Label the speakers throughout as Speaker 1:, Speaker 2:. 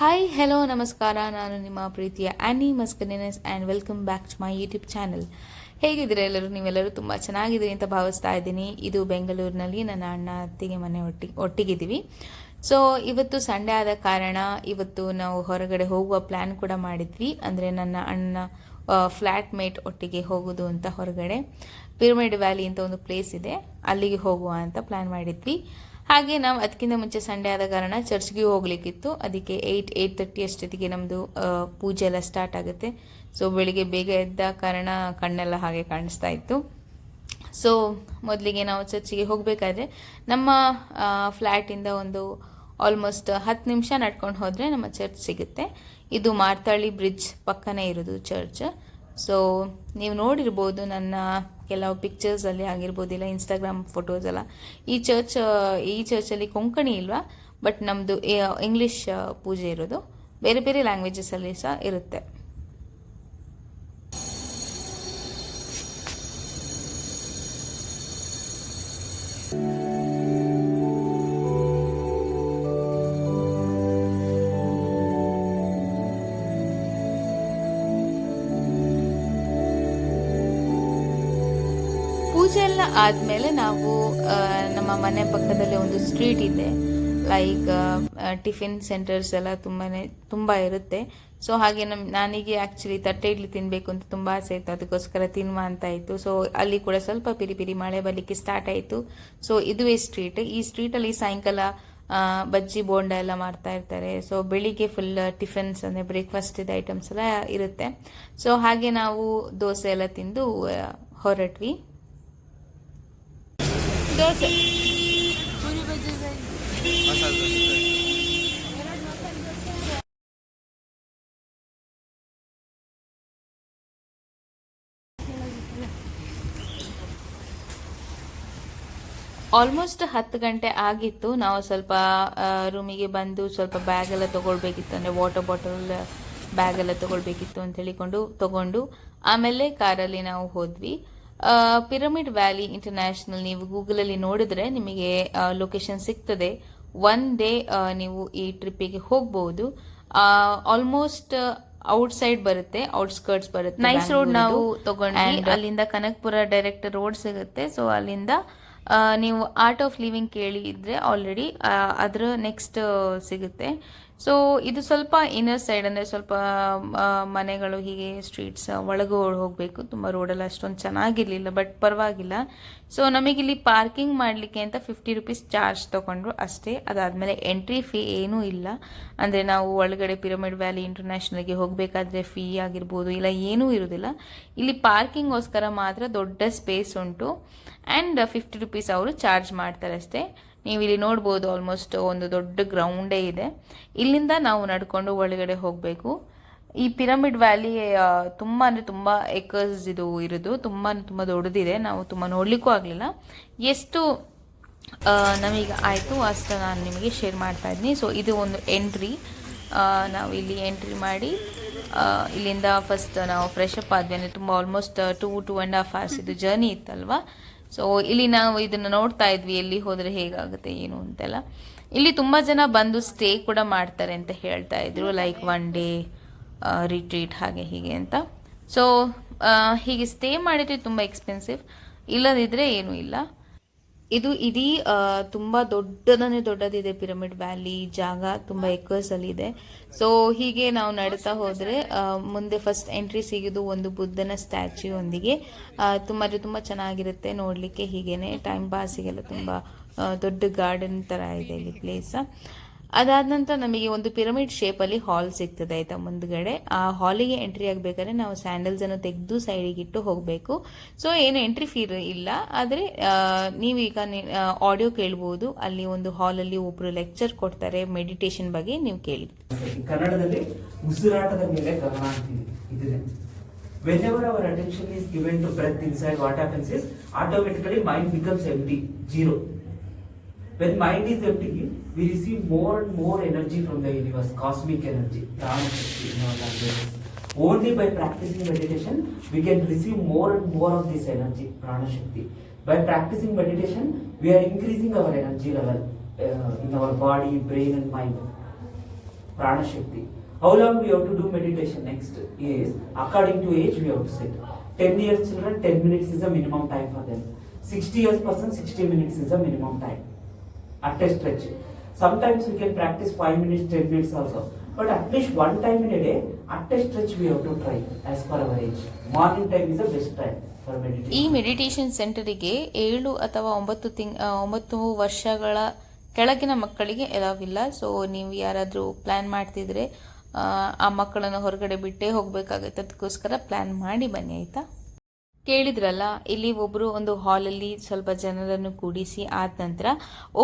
Speaker 1: Hi hello ನಮಸ್ಕಾರ. ನಾನು ನಿಮ್ಮ ಪ್ರೀತಿಯ ಆ್ಯನಿ ಮಸ್ಕನಿನಸ್ and welcome back to my YouTube channel. ಹೇಗಿದ್ದೀರಾ ಎಲ್ಲರೂ? ನೀವೆಲ್ಲರೂ ತುಂಬ ಚೆನ್ನಾಗಿದ್ದೀರಿ ಅಂತ ಭಾವಿಸ್ತಾ ಇದ್ದೀನಿ. ಇದು ಬೆಂಗಳೂರಿನಲ್ಲಿ ನನ್ನ ಅಣ್ಣ ಅತ್ತಿಗೆ ಮನೆ ಒಟ್ಟಿಗಿದ್ದೀವಿ. ಸೊ ಇವತ್ತು ಸಂಡೇ ಆದ ಕಾರಣ ಇವತ್ತು ನಾವು ಹೊರಗಡೆ ಹೋಗುವ ಪ್ಲ್ಯಾನ್ ಕೂಡ ಮಾಡಿದ್ವಿ. ಅಂದರೆ ನನ್ನ ಅಣ್ಣ ಫ್ಲ್ಯಾಟ್ ಮೇಟ್ ಒಟ್ಟಿಗೆ ಹೋಗೋದು ಅಂತ ಹೊರಗಡೆ ಪಿರಮಿಡ್ ವ್ಯಾಲಿ ಅಂತ ಒಂದು ಪ್ಲೇಸ್ ಇದೆ, ಅಲ್ಲಿಗೆ ಹೋಗುವ ಅಂತ ಪ್ಲ್ಯಾನ್ ಮಾಡಿದ್ವಿ. ಹಾಗೆ ನಾವು ಅದಕ್ಕಿಂತ ಮುಂಚೆ ಸಂಡೇ ಆದ ಕಾರಣ ಚರ್ಚ್ಗೆ ಹೋಗ್ಲಿಕ್ಕಿತ್ತು. ಅದಕ್ಕೆ 8:30 ಅಷ್ಟೊತ್ತಿಗೆ ನಮ್ಮದು ಪೂಜೆ ಎಲ್ಲ ಸ್ಟಾರ್ಟ್ ಆಗುತ್ತೆ. ಸೊ ಬೆಳಿಗ್ಗೆ ಬೇಗ ಎದ್ದ ಕಾರಣ ಕಣ್ಣೆಲ್ಲ ಹಾಗೆ ಕಾಣಿಸ್ತಾ ಇತ್ತು. ಸೊ ಮೊದಲಿಗೆ ನಾವು ಚರ್ಚಿಗೆ ಹೋಗಬೇಕಾದ್ರೆ ನಮ್ಮ ಫ್ಲ್ಯಾಟಿಂದ ಒಂದು ಆಲ್ಮೋಸ್ಟ್ 10 ನಿಮಿಷ ನಡ್ಕೊಂಡು ಹೋದರೆ ನಮ್ಮ ಚರ್ಚ್ ಸಿಗುತ್ತೆ. ಇದು ಮಾರ್ತಾಳಿ ಬ್ರಿಡ್ಜ್ ಪಕ್ಕನೇ ಇರೋದು ಚರ್ಚ್. ಸೊ ನೀವು ನೋಡಿರ್ಬೋದು ನನ್ನ ಕೆಲವು ಪಿಕ್ಚರ್ಸಲ್ಲಿ ಆಗಿರ್ಬೋದು, ಇಲ್ಲ ಇನ್ಸ್ಟಾಗ್ರಾಮ್ ಫೋಟೋಸ್ ಎಲ್ಲ. ಈ ಚರ್ಚಲ್ಲಿ ಕೊಂಕಣಿ ಇಲ್ವಾ, ಬಟ್ ನಮ್ಮದು ಇಂಗ್ಲೀಷ್ ಪೂಜೆ ಇರೋದು. ಬೇರೆ ಬೇರೆ ಲ್ಯಾಂಗ್ವೇಜಸಲ್ಲಿ ಸಹ ಇರುತ್ತೆ. ಪೂಜೆ ಎಲ್ಲ ಆದಮೇಲೆ ನಾವು ನಮ್ಮ ಮನೆ ಪಕ್ಕದಲ್ಲಿ ಒಂದು ಸ್ಟ್ರೀಟ್ ಇದೆ, ಲೈಕ್ ಟಿಫಿನ್ ಸೆಂಟರ್ಸ್ ಎಲ್ಲ ತುಂಬ ಇರುತ್ತೆ. ಸೊ ಹಾಗೆ ನನಗೆ ಆ್ಯಕ್ಚುಲಿ ತಟ್ಟೆ ಇಡ್ಲಿ ತಿನ್ನಬೇಕು ಅಂತ ತುಂಬ ಆಸೆ ಇತ್ತು, ಅದಕ್ಕೋಸ್ಕರ ತಿನ್ನುವ ಅಂತ ಇತ್ತು. ಸೊ ಅಲ್ಲಿ ಕೂಡ ಸ್ವಲ್ಪ ಪಿರಿ ಮಳೆ ಬರಲಿಕ್ಕೆ ಸ್ಟಾರ್ಟ್ ಆಯಿತು. ಸೊ ಇದುವೇ ಸ್ಟ್ರೀಟ್. ಈ ಸ್ಟ್ರೀಟಲ್ಲಿ ಸಾಯಂಕಾಲ ಬಜ್ಜಿ ಬೋಂಡ ಎಲ್ಲ ಮಾಡ್ತಾ ಇರ್ತಾರೆ. ಸೊ ಬೆಳಿಗ್ಗೆ ಫುಲ್ ಟಿಫಿನ್ಸ್ ಅಂದರೆ ಬ್ರೇಕ್ಫಾಸ್ಟ್ ಇದೆ ಐಟಮ್ಸ್ ಎಲ್ಲ ಇರುತ್ತೆ. ಸೊ ಹಾಗೆ ನಾವು ದೋಸೆ ಎಲ್ಲ ತಿಂದು ಹೊರಟ್ವಿ. ದೋಸೆ ಆಲ್ಮೋಸ್ಟ್ 10 ಗಂಟೆ ಆಗಿತ್ತು. ನಾವು ಸ್ವಲ್ಪ ರೂಮಿಗೆ ಬಂದು ಸ್ವಲ್ಪ ಬ್ಯಾಗ್ ಎಲ್ಲ ತೊಗೊಳ್ಬೇಕಿತ್ತು, ಅಂದರೆ ವಾಟರ್ ಬಾಟಲ್ ಬ್ಯಾಗ್ ಎಲ್ಲ ತೊಗೊಳ್ಬೇಕಿತ್ತು ಅಂತ ತಗೊಂಡು ಆಮೇಲೆ ಕಾರಲ್ಲಿ ನಾವು ಹೋದ್ವಿ. ಪಿರಮಿಡ್ ವ್ಯಾಲಿ ಇಂಟರ್ನ್ಯಾಷನಲ್ ನೀವು ಗೂಗಲಲ್ಲಿ ನೋಡಿದ್ರೆ ನಿಮಗೆ ಲೊಕೇಶನ್ ಸಿಗ್ತದೆ. ಒನ್ ಡೇ ನೀವು ಈ ಟ್ರಿಪ್ಪಿಗೆ ಹೋಗ್ಬಹುದು. ಆಲ್ಮೋಸ್ಟ್ ಔಟ್ಸೈಡ್ ಬರುತ್ತೆ, ಔಟ್ಸ್ಕರ್ಟ್ಸ್ ಬರುತ್ತೆ. ನೈಸ್ ರೋಡ್ ನಾವು ತಗೊಂಡ್ವಿ. ಅಲ್ಲಿಂದ ಕನಕಪುರ ಡೈರೆಕ್ಟ್ ರೋಡ್ ಸಿಗುತ್ತೆ. ಸೊ ಅಲ್ಲಿಂದ ನೀವು ಆರ್ಟ್ ಆಫ್ ಲಿವಿಂಗ್ ಕೇಳಿದ್ರೆ ಆಲ್ರೆಡಿ ಅದರ ನೆಕ್ಸ್ಟ್ ಸಿಗುತ್ತೆ. ಸೊ ಇದು ಸ್ವಲ್ಪ ಇನ್ನರ್ ಸೈಡ್, ಅಂದರೆ ಸ್ವಲ್ಪ ಮನೆಗಳು ಹೀಗೆ ಸ್ಟ್ರೀಟ್ಸ್ ಒಳಗೆ ಹೋಗಬೇಕು. ತುಂಬ ರೋಡೆಲ್ಲ ಅಷ್ಟೊಂದು ಚೆನ್ನಾಗಿರಲಿಲ್ಲ, ಬಟ್ ಪರವಾಗಿಲ್ಲ. ಸೊ ನಮಗಿಲ್ಲಿ ಪಾರ್ಕಿಂಗ್ ಮಾಡಲಿಕ್ಕೆ ಅಂತ 50 ರೂಪೀಸ್ ಚಾರ್ಜ್ ತೊಗೊಂಡ್ರು ಅಷ್ಟೇ. ಅದಾದಮೇಲೆ ಎಂಟ್ರಿ ಫೀ ಏನೂ ಇಲ್ಲ. ಅಂದರೆ ನಾವು ಒಳಗಡೆ ಪಿರಮಿಡ್ ವ್ಯಾಲಿ ಇಂಟರ್ನ್ಯಾಷನಲ್ಗೆ ಹೋಗಬೇಕಾದ್ರೆ ಫೀ ಆಗಿರ್ಬೋದು ಇಲ್ಲ ಏನೂ ಇರೋದಿಲ್ಲ. ಇಲ್ಲಿ ಪಾರ್ಕಿಂಗ್ಗೋಸ್ಕರ ಮಾತ್ರ ದೊಡ್ಡ ಸ್ಪೇಸ್ ಉಂಟು ಆ್ಯಂಡ್ 50 ರೂಪೀಸ್ ಅವರು ಚಾರ್ಜ್ ಮಾಡ್ತಾರೆ ಅಷ್ಟೇ. ನೀವು ಇಲ್ಲಿ ನೋಡ್ಬೋದು, ಆಲ್ಮೋಸ್ಟ್ ಒಂದು ದೊಡ್ಡ ಗ್ರೌಂಡೇ ಇದೆ. ಇಲ್ಲಿಂದ ನಾವು ನಡ್ಕೊಂಡು ಒಳಗಡೆ ಹೋಗಬೇಕು. ಈ ಪಿರಮಿಡ್ ವ್ಯಾಲಿ ತುಂಬ ಅಂದರೆ ತುಂಬ ಏಕರ್ಸ್ ಇದು ಇರೋದು, ತುಂಬ ದೊಡ್ಡದಿದೆ. ನಾವು ತುಂಬ ನೋಡಲಿಕ್ಕೂ ಆಗಲಿಲ್ಲ. ಎಷ್ಟು ನಮಗೆ ಆಯಿತು ಅಷ್ಟು ನಾನು ನಿಮಗೆ ಶೇರ್ ಮಾಡ್ತಾ ಇದ್ದೀನಿ. ಸೊ ಇದು ಒಂದು ಎಂಟ್ರಿ. ನಾವು ಇಲ್ಲಿ ಎಂಟ್ರಿ ಮಾಡಿ ಇಲ್ಲಿಂದ ಫಸ್ಟ್ ನಾವು ಫ್ರೆಶ್ ಅಪ್ ಆದ್ವಿ. ಅಂದರೆ ತುಂಬ ಆಲ್ಮೋಸ್ಟ್ 2.5 hours ಇದು ಜರ್ನಿ ಇತ್ತಲ್ವಾ. ಸೊ ಇಲ್ಲಿ ನಾವು ಇದನ್ನು ನೋಡ್ತಾ ಇದ್ವಿ, ಎಲ್ಲಿ ಹೋದರೆ ಹೇಗಾಗುತ್ತೆ ಏನು ಅಂತೆಲ್ಲ. ಇಲ್ಲಿ ತುಂಬ ಜನ ಬಂದು ಸ್ಟೇ ಕೂಡ ಮಾಡ್ತಾರೆ ಅಂತ ಹೇಳ್ತಾ ಇದ್ರು, ಲೈಕ್ 1 day ರಿಟ್ರೀಟ್ ಹಾಗೆ ಹೀಗೆ ಅಂತ. ಸೊ ಹೀಗೆ ಸ್ಟೇ ಮಾಡಿದರೆ ತುಂಬ ಎಕ್ಸ್ಪೆನ್ಸಿವ್, ಇಲ್ಲದಿದ್ದರೆ ಏನೂ ಇಲ್ಲ. ಇದು ಇಡೀ ತುಂಬ ದೊಡ್ಡದಿದೆ ಪಿರಮಿಡ್ ವ್ಯಾಲಿ ಜಾಗ, ತುಂಬ ಎಕರ್ಸಲ್ಲಿ ಇದೆ. ಸೊ ಹೀಗೆ ನಾವು ನಡೀತಾ ಹೋದರೆ ಮುಂದೆ ಫಸ್ಟ್ ಎಂಟ್ರಿ ಸಿಗೋದು ಒಂದು ಬುದ್ಧನ ಸ್ಟ್ಯಾಚ್ಯೂ ಒಂದಿಗೆ. ತುಂಬ ಚೆನ್ನಾಗಿರುತ್ತೆ ನೋಡಲಿಕ್ಕೆ. ಹೀಗೇನೆ ಟೈಮ್ ಪಾಸಿಗೆಲ್ಲ ತುಂಬ ದೊಡ್ಡ ಗಾರ್ಡನ್ ಥರ ಇದೆ ಇಲ್ಲಿ ಪ್ಲೇಸ್. ಅದಾದ ನಂತರ ನಮಗೆ ಒಂದು ಪಿರಮಿಡ್ ಶೇಪಲ್ಲಿ ಹಾಲ್ ಸಿಗ್ತದೆ ಆಯಿತಾ ಮುಂದ್ಗಡೆ. ಆ ಹಾಲಿಗೆ ಎಂಟ್ರಿ ಆಗಬೇಕಾದ್ರೆ ನಾವು ಸ್ಯಾಂಡಲ್ಸನ್ನು ತೆಗೆದು ಸೈಡಿಗೆ ಇಟ್ಟು ಹೋಗಬೇಕು. ಸೊ ಏನು ಎಂಟ್ರಿ ಫೀ ಇಲ್ಲ. ಆದರೆ ನೀವೀಗ ಆಡಿಯೋ ಕೇಳ್ಬೋದು. ಅಲ್ಲಿ ಒಂದು ಹಾಲಲ್ಲಿ ಒಬ್ಬರು ಲೆಕ್ಚರ್ ಕೊಡ್ತಾರೆ ಮೆಡಿಟೇಷನ್ ಬಗ್ಗೆ, ನೀವು ಕೇಳಿ.
Speaker 2: ಕನ್ನಡದಲ್ಲಿ ಉಸಿರಾಟದ ಮೇಲೆ ಗಮನ ಅಂತೀವಿ. Whenever our attention is given to breath inside, what happens is automatically mind becomes empty, zero. When mind is empty, we receive more and more energy from the universe, cosmic energy, prana shakti in our languages. Only by practicing meditation, we can receive more and more of this energy, prana shakti. By practicing meditation, we are increasing our energy level in our body, brain and mind. Prana Shakti. How long we have to do meditation next is according to age we have to set. 10 years children 10 minutes is the minimum time for them. 60 years person 60 minutes is the minimum time. At a stretch. Sometimes we can practice 5 minutes 10 minutes also. But at least one time in a day, at a stretch we have to try as per our age. Morning time is the best time for meditation.
Speaker 1: ಈ meditation ಸೆಂಟರಿಗೆ 7 ಅಥವಾ 9 ವರ್ಷಗಳ ಕೆಳಗಿನ ಮಕ್ಕಳಿಗೆ ಎಲಾವಿಲ್ಲ. So ನೀವು ಯಾರಾದರೂ plan ಮಾಡ್ತಿದ್ರೆ ಆ ಮಕ್ಕಳನ್ನು ಹೊರಗಡೆ ಬಿಟ್ಟೇ ಹೋಗಬೇಕಾಗುತ್ತೆ. ಅದಕ್ಕೋಸ್ಕರ ಪ್ಲ್ಯಾನ್ ಮಾಡಿ ಬನ್ನಿ, ಆಯಿತಾ? ಕೇಳಿದ್ರಲ್ಲ, ಇಲ್ಲಿ ಒಬ್ಬರು ಒಂದು ಹಾಲಲ್ಲಿ ಸ್ವಲ್ಪ ಜನರನ್ನು ಕೂಡಿಸಿ ಆದ ನಂತರ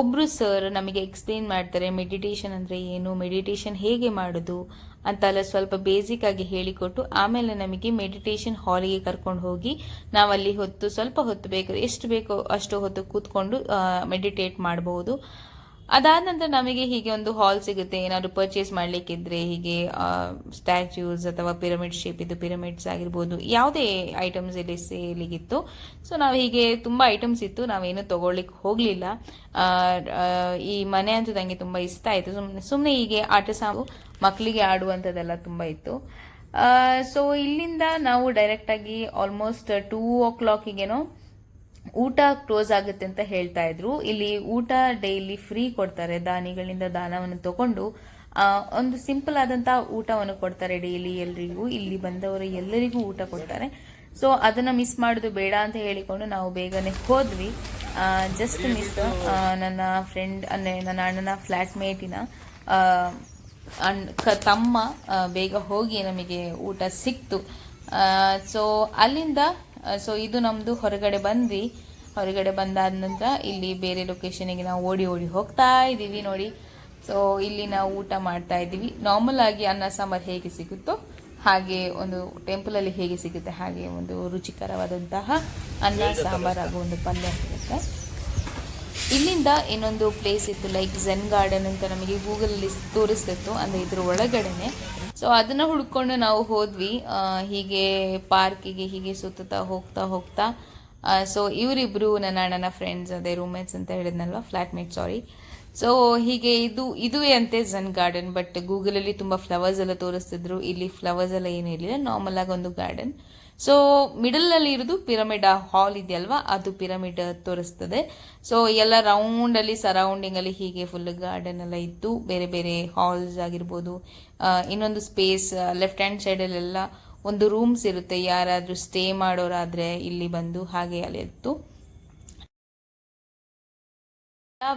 Speaker 1: ಒಬ್ಬರು ಸರ್ ನಮಗೆ ಎಕ್ಸ್ಪ್ಲೇನ್ ಮಾಡ್ತಾರೆ ಮೆಡಿಟೇಷನ್ ಅಂದರೆ ಏನು, ಮೆಡಿಟೇಷನ್ ಹೇಗೆ ಮಾಡೋದು ಅಂತೆಲ್ಲ ಸ್ವಲ್ಪ ಬೇಸಿಕ್ ಆಗಿ ಹೇಳಿಕೊಟ್ಟು ಆಮೇಲೆ ನಮಗೆ ಮೆಡಿಟೇಷನ್ ಹಾಲಿಗೆ ಕರ್ಕೊಂಡು ಹೋಗಿ ನಾವಲ್ಲಿ ಸ್ವಲ್ಪ ಹೊತ್ತು ಬೇಕು, ಎಷ್ಟು ಬೇಕೋ ಅಷ್ಟು ಹೊತ್ತು ಕೂತ್ಕೊಂಡು ಮೆಡಿಟೇಟ್ ಮಾಡಬಹುದು. ಅದಾದ ನಂತರ ನಮಗೆ ಹೀಗೆ ಒಂದು ಹಾಲ್ ಸಿಗುತ್ತೆ. ಏನಾದರೂ ಪರ್ಚೇಸ್ ಮಾಡಲಿಕ್ಕಿದ್ರೆ ಹೀಗೆ ಸ್ಟ್ಯಾಚ್ಯೂಸ್ ಅಥವಾ ಪಿರಮಿಡ್ ಶೇಪ್ ಇದು ಪಿರಮಿಡ್ಸ್ ಆಗಿರ್ಬೋದು, ಯಾವುದೇ ಐಟಮ್ಸ್ ಇಲ್ಲಿ ಸೇಲಿಗಿತ್ತು. ಸೊ ನಾವು ಹೀಗೆ ತುಂಬ ಐಟಮ್ಸ್ ಇತ್ತು, ನಾವೇನು ತೊಗೊಳ್ಲಿಕ್ಕೆ ಹೋಗಲಿಲ್ಲ. ಈ ಮನೆ ಅಂತೂ ನನಗೆ ತುಂಬ ಇಷ್ಟ ಆಯಿತು. ಸುಮ್ಮನೆ ಹೀಗೆ ಆಟ ಸಾಮು ಮಕ್ಕಳಿಗೆ ಆಡುವಂಥದ್ದೆಲ್ಲ ತುಂಬ ಇತ್ತು. ಸೊ ಇಲ್ಲಿಂದ ನಾವು ಡೈರೆಕ್ಟಾಗಿ ಆಲ್ಮೋಸ್ಟ್ 2 ಊಟ ಕ್ಲೋಸ್ ಆಗುತ್ತೆ ಅಂತ ಹೇಳ್ತಾ ಇದ್ರು. ಇಲ್ಲಿ ಊಟ ಡೈಲಿ ಫ್ರೀ ಕೊಡ್ತಾರೆ. ದಾನಿಗಳಿಂದ ದಾನವನ್ನು ತಗೊಂಡು ಒಂದು ಸಿಂಪಲ್ ಆದಂತಹ ಊಟವನ್ನು ಕೊಡ್ತಾರೆ ಡೈಲಿ ಎಲ್ರಿಗೂ. ಇಲ್ಲಿ ಬಂದವರು ಎಲ್ಲರಿಗೂ ಊಟ ಕೊಡ್ತಾರೆ. ಸೊ ಅದನ್ನ ಮಿಸ್ ಮಾಡೋದು ಬೇಡ ಅಂತ ಹೇಳಿಕೊಂಡು ನಾವು ಬೇಗನೆ ಹೋದ್ವಿ. ಜಸ್ಟ್ ಮಿಸ್ ನನ್ನ ಫ್ರೆಂಡ್ ಅಂದರೆ ನನ್ನ ಅಣ್ಣನ ಫ್ಲಾಟ್ ಮೇಟಿನ ತಮ್ಮ ಬೇಗ ಹೋಗಿ ನಮಗೆ ಊಟ ಸಿಕ್ತು. ಸೊ ಅಲ್ಲಿಂದ ಸೊ ಇದು ನಮ್ಮದು ಹೊರಗಡೆ ಬಂದ್ವಿ. ಹೊರಗಡೆ ಬಂದಾದ ನಂತರ ಇಲ್ಲಿ ಬೇರೆ ಲೊಕೇಶನಿಗೆ ನಾವು ಓಡಿ ಹೋಗ್ತಾ ಇದ್ದೀವಿ ನೋಡಿ. ಸೊ ಇಲ್ಲಿ ನಾವು ಊಟ ಮಾಡ್ತಾ ಇದ್ದೀವಿ. ನಾರ್ಮಲ್ ಆಗಿ ಅನ್ನ ಸಾಂಬಾರು ಹೇಗೆ ಸಿಗುತ್ತೋ ಹಾಗೆ, ಒಂದು ಟೆಂಪಲಲ್ಲಿ ಹೇಗೆ ಸಿಗುತ್ತೆ ಹಾಗೆ ಒಂದು ರುಚಿಕರವಾದಂತಹ ಅನ್ನ ಸಾಂಬಾರು ಹಾಗೂ ಒಂದು ಪಲ್ಯ ಸಿಗುತ್ತೆ. ಇಲ್ಲಿಂದ ಇನ್ನೊಂದು ಪ್ಲೇಸ್ ಇತ್ತು, ಲೈಕ್ ಝೆನ್ ಗಾರ್ಡನ್ ಅಂತ ನಮಗೆ ಗೂಗಲಲ್ಲಿ ತೋರಿಸ್ತಿತ್ತು, ಅಂದರೆ ಇದ್ರ ಒಳಗಡೆನೆ. ಸೊ ಅದನ್ನು ಹುಡ್ಕೊಂಡು ನಾವು ಹೋದ್ವಿ. ಹೀಗೆ ಪಾರ್ಕಿಗೆ ಹೀಗೆ ಸುತ್ತಾ ಹೋಗ್ತಾ ಸೊ ಇವರಿಬ್ರು ನನ್ನ ಅಣ್ಣನ ಫ್ರೆಂಡ್ಸ್, ಅದೇ ರೂಮ್ಮೇಟ್ಸ್ ಅಂತ ಹೇಳಿದ್ನಲ್ವ, ಫ್ಲಾಟ್ಮೇಟ್ ಸಾರಿ. ಸೊ ಹೀಗೆ ಇದುವೇ ಅಂತೆ ಝೆನ್ ಗಾರ್ಡನ್. ಬಟ್ ಗೂಗಲಲ್ಲಿ ತುಂಬ ಫ್ಲವರ್ಸ್ ಎಲ್ಲ ತೋರಿಸ್ತಿದ್ರು. ಇಲ್ಲಿ ಫ್ಲವರ್ಸ್ ಎಲ್ಲ ಏನೂ ಇರಲಿಲ್ಲ, ನಾರ್ಮಲ್ ಆಗಿ ಒಂದು ಗಾರ್ಡನ್. ಸೊ ಮಿಡಲಲ್ಲಿ ಇರೋದು ಪಿರಮಿಡ್ ಹಾಲ್ ಇದೆಯಲ್ವಾ, ಅದು ಪಿರಮಿಡ್ ತೋರಿಸ್ತದೆ. ಸೊ ಎಲ್ಲ ರೌಂಡಲ್ಲಿ ಸರೌಂಡಿಂಗಲ್ಲಿ ಹೀಗೆ ಫುಲ್ ಗಾರ್ಡನ್ ಎಲ್ಲ ಇತ್ತು. ಬೇರೆ ಬೇರೆ ಹಾಲ್ಸ್ ಆಗಿರ್ಬೋದು. ಇನ್ನೊಂದು ಸ್ಪೇಸ್ ಲೆಫ್ಟ್ ಹ್ಯಾಂಡ್ ಸೈಡಲ್ಲೆಲ್ಲ ಒಂದು ರೂಮ್ಸ್ ಇರುತ್ತೆ, ಯಾರಾದರೂ ಸ್ಟೇ ಮಾಡೋರಾದರೆ ಇಲ್ಲಿ ಬಂದು ಹಾಗೆ ಅಲ್ಲಿ ಇತ್ತು.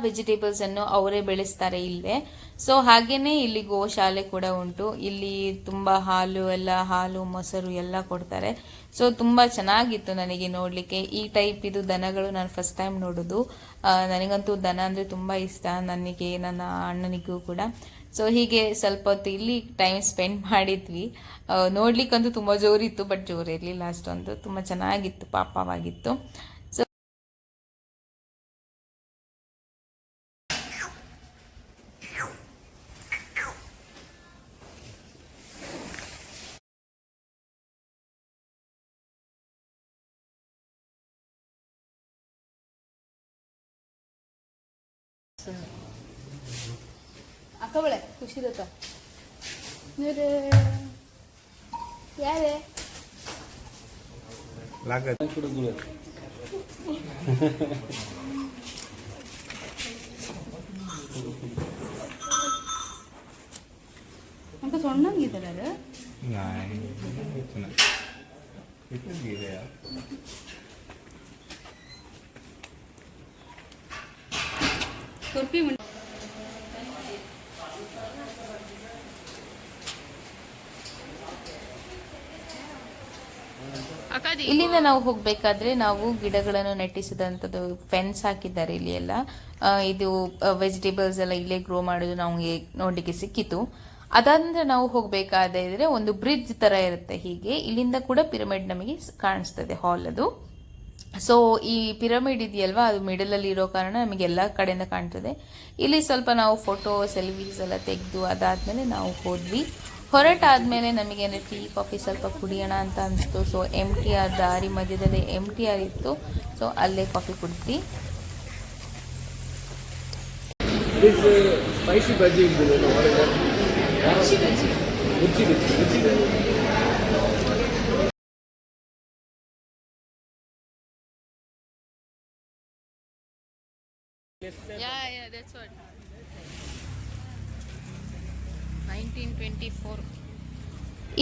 Speaker 1: ವೆಜಿಟೇಬಲ್ಸ್ ಅನ್ನು ಅವರೇ ಬೆಳೆಸ್ತಾರೆ ಇಲ್ಲೇ. ಸೊ ಹಾಗೇನೆ ಇಲ್ಲಿ ಗೋಶಾಲೆ ಕೂಡ ಉಂಟು. ಇಲ್ಲಿ ತುಂಬಾ ಹಾಲು ಮೊಸರು ಎಲ್ಲ ಕೊಡ್ತಾರೆ. ಸೊ ತುಂಬಾ ಚೆನ್ನಾಗಿತ್ತು ನನಗೆ ನೋಡ್ಲಿಕ್ಕೆ. ಈ ಟೈಪ್ ಇದು ದನಗಳು ನಾನು ಫಸ್ಟ್ ಟೈಮ್ ನೋಡೋದು. ನನಗಂತೂ ದನ ಅಂದ್ರೆ ತುಂಬಾ ಇಷ್ಟ, ನನಗೆ ನನ್ನ ಅಣ್ಣನಿಗೂ ಕೂಡ. ಸೊ ಹೀಗೆ ಸ್ವಲ್ಪ ಹೊತ್ತು ಇಲ್ಲಿ ಟೈಮ್ ಸ್ಪೆಂಡ್ ಮಾಡಿದ್ವಿ. ನೋಡ್ಲಿಕ್ಕಂತೂ ತುಂಬಾ ಜೋರಿತ್ತು, ಬಟ್ ಜೋರಿರಲಿಲ್ಲ ಅಷ್ಟೊಂದು. ತುಂಬಾ ಚೆನ್ನಾಗಿತ್ತು, ಪಾಪವಾಗಿತ್ತು.
Speaker 3: ಅಕ್ಕಬಳೆ ಖುಷಿದತ್ತ ಯಾರೇ ಅಂತ ಸೊಣ್ಣಂಗಿದ್ದಾರೆ
Speaker 1: ಇಲ್ಲಿಂದ ನಾವು ಹೋಗ್ಬೇಕಾದ್ರೆ ನಾವು ಗಿಡಗಳನ್ನು ನೆಟ್ಟಿಸಿದಂಥದ್ದು ಫೆನ್ಸ್ ಹಾಕಿದ್ದಾರೆ ಇಲ್ಲಿ ಎಲ್ಲ. ಇದು ವೆಜಿಟೇಬಲ್ಸ್ ಎಲ್ಲ ಇಲ್ಲೇ ಗ್ರೋ ಮಾಡೋದು ನಮಗೆ ನೋಡ್ಲಿಕ್ಕೆ ಸಿಕ್ಕಿತು. ಅದಾದ್ರೆ ನಾವು ಹೋಗ್ಬೇಕಾದ್ರೆ ಒಂದು ಬ್ರಿಡ್ಜ್ ತರ ಇರುತ್ತೆ. ಹೀಗೆ ಇಲ್ಲಿಂದ ಕೂಡ ಪಿರಮಿಡ್ ನಮಗೆ ಕಾಣಿಸ್ತದೆ, ಹಾಲ್ ಅದು. ಸೊ ಈ ಪಿರಮಿಡ್ ಇದೆಯಲ್ವಾ, ಅದು ಮಿಡಲ್ ಅಲ್ಲಿ ಇರೋ ಕಾರಣ ನಮಗೆ ಎಲ್ಲ ಕಡೆಯಿಂದ ಕಾಣ್ತದೆ. ಇಲ್ಲಿ ಸ್ವಲ್ಪ ನಾವು ಫೋಟೋ ಸೆಲ್ಫೀಸ್ ಎಲ್ಲ ತೆಗೆದು ಅದಾದ್ಮೇಲೆ ನಾವು ಹೋದ್ವಿ. ಹೊರಟಾದ್ಮೇಲೆ ನಮಗೆ ಟೀ ಕಾಫಿ ಸ್ವಲ್ಪ ಕುಡಿಯೋಣ ಅಂತ ಅನಿಸ್ತು. ಸೊ MTR ದಾರಿ ಮಧ್ಯದಲ್ಲಿ MTR ಇತ್ತು. ಸೊ ಅಲ್ಲೇ ಕಾಫಿ ಕುಡಿದ್ವಿ.
Speaker 4: ಸ್ಪೈಸಿ ಬಜ್ಜಿ
Speaker 3: ರುಚಿ ರುಚಿ
Speaker 1: Yeah, that's what. 1924.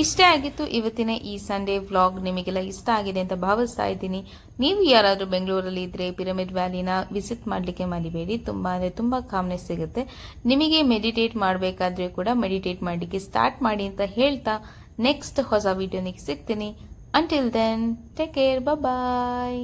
Speaker 1: ಇಷ್ಟೇ ಆಗಿತ್ತು ಇವತ್ತಿನ ಈ ಸಂಡೇ ವ್ಲಾಗ್. ನಿಮಗೆಲ್ಲ ಇಷ್ಟ ಆಗಿದೆ ಅಂತ ಭಾವಿಸ್ತಾ ಇದ್ದೀನಿ. ನೀವು ಯಾರಾದರೂ ಬೆಂಗಳೂರಲ್ಲಿ ಇದ್ರೆ ಪಿರಮಿಡ್ ವ್ಯಾಲಿನ ವಿಸಿಟ್ ಮಾಡಲಿಕ್ಕೆ ಮರಿಬೇಡಿ. ತುಂಬಾ ಅಂದರೆ ತುಂಬ ಕಾಮ್ನೆಸ್ ಸಿಗುತ್ತೆ. ನಿಮಗೆ ಮೆಡಿಟೇಟ್ ಮಾಡಬೇಕಾದ್ರೆ ಕೂಡ ಮೆಡಿಟೇಟ್ ಮಾಡಲಿಕ್ಕೆ ಸ್ಟಾರ್ಟ್ ಮಾಡಿ ಅಂತ ಹೇಳ್ತಾ ನೆಕ್ಸ್ಟ್ ಹೊಸ ವಿಡಿಯೋನಿಗೆ ಸಿಗ್ತೀನಿ. ಅಂಟಿಲ್ ದೆನ್ ಟೇಕ್ ಕೇರ್, ಬಾಯ್.